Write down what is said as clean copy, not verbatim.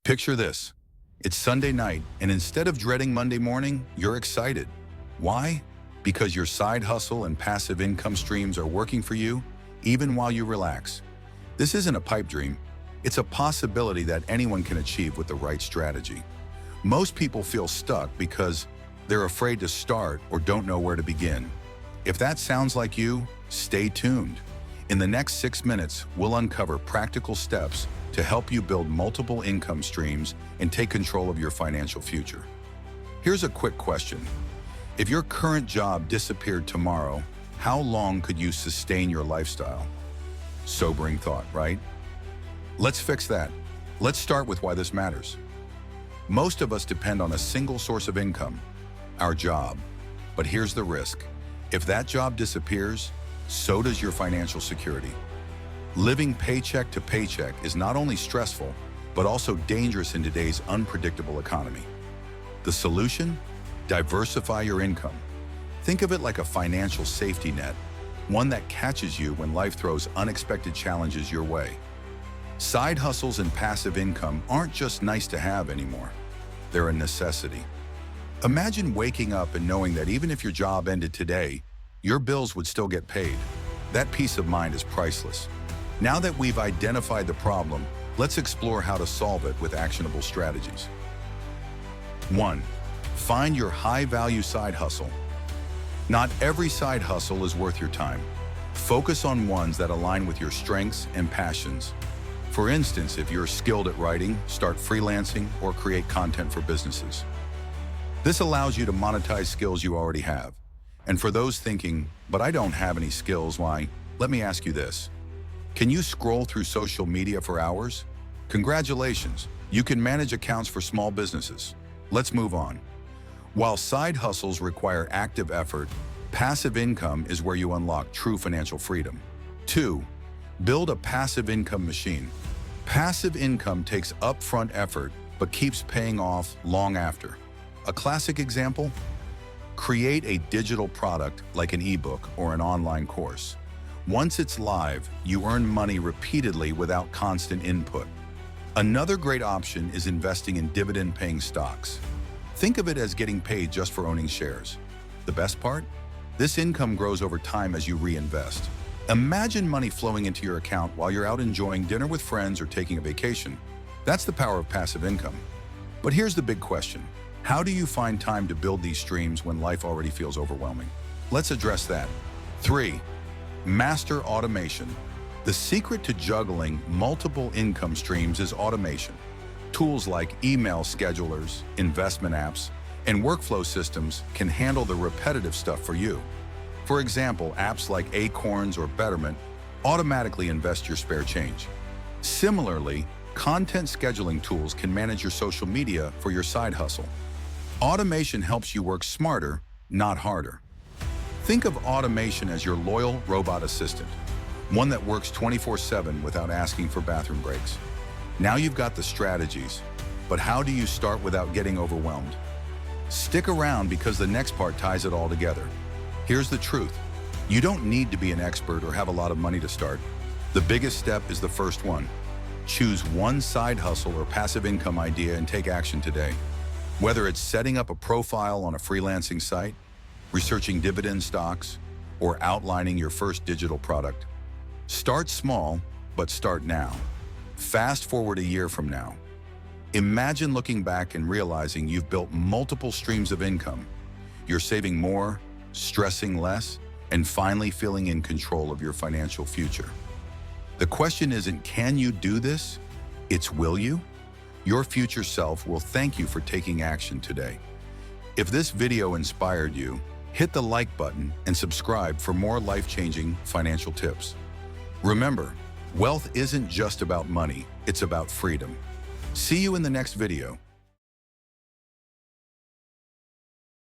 Picture this. It's Sunday night, and instead of dreading Monday morning, you're excited. Why? Because your side hustle and passive income streams are working for you, even while you relax. This isn't a pipe dream. It's a possibility that anyone can achieve with the right strategy. Most people feel stuck because they're afraid to start or don't know where to begin. If that sounds like you, stay tuned. In the next 6 minutes, we'll uncover practical steps to help you build multiple income streams and take control of your financial future. Here's a quick question. If your current job disappeared tomorrow, how long could you sustain your lifestyle? Sobering thought, right? Let's fix that. Let's start with why this matters. Most of us depend on a single source of income, our job. But here's the risk. If that job disappears, so does your financial security. Living paycheck to paycheck is not only stressful, but also dangerous in today's unpredictable economy. The solution? Diversify your income. Think of it like a financial safety net, one that catches you when life throws unexpected challenges your way. Side hustles and passive income aren't just nice to have anymore. They're a necessity. Imagine waking up and knowing that even if your job ended today, your bills would still get paid. That peace of mind is priceless. Now that we've identified the problem, let's explore how to solve it with actionable strategies. 1. Find your high-value side hustle. Not every side hustle is worth your time. Focus on ones that align with your strengths and passions. For instance, if you're skilled at writing, start freelancing or create content for businesses. This allows you to monetize skills you already have. And for those thinking, but I don't have any skills, why? Let me ask you this. Can you scroll through social media for hours? Congratulations, you can manage accounts for small businesses. Let's move on. While side hustles require active effort, passive income is where you unlock true financial freedom. 2. Build a passive income machine. Passive income takes upfront effort, but keeps paying off long after. A classic example? Create a digital product like an ebook or an online course. Once it's live, you earn money repeatedly without constant input. Another great option is investing in dividend-paying stocks. Think of it as getting paid just for owning shares. The best part? This income grows over time as you reinvest. Imagine money flowing into your account while you're out enjoying dinner with friends or taking a vacation. That's the power of passive income. But here's the big question. How do you find time to build these streams when life already feels overwhelming? Let's address that. 3. Master automation. The secret to juggling multiple income streams is automation. Tools like email schedulers, investment apps, and workflow systems can handle the repetitive stuff for you. For example, apps like Acorns or Betterment automatically invest your spare change. Similarly, content scheduling tools can manage your social media for your side hustle. Automation helps you work smarter, not harder. Think of automation as your loyal robot assistant, one that works 24/7 without asking for bathroom breaks. Now you've got the strategies, but how do you start without getting overwhelmed? Stick around because the next part ties it all together. Here's the truth. You don't need to be an expert or have a lot of money to start. The biggest step is the first one. Choose one side hustle or passive income idea and take action today. Whether it's setting up a profile on a freelancing site, researching dividend stocks, or outlining your first digital product. Start small, but start now. Fast forward a year from now. Imagine looking back and realizing you've built multiple streams of income. You're saving more, stressing less, and finally feeling in control of your financial future. The question isn't, can you do this? It's, will you? Your future self will thank you for taking action today. If this video inspired you, hit the like button and subscribe for more life-changing financial tips. Remember, wealth isn't just about money, it's about freedom. See you in the next video.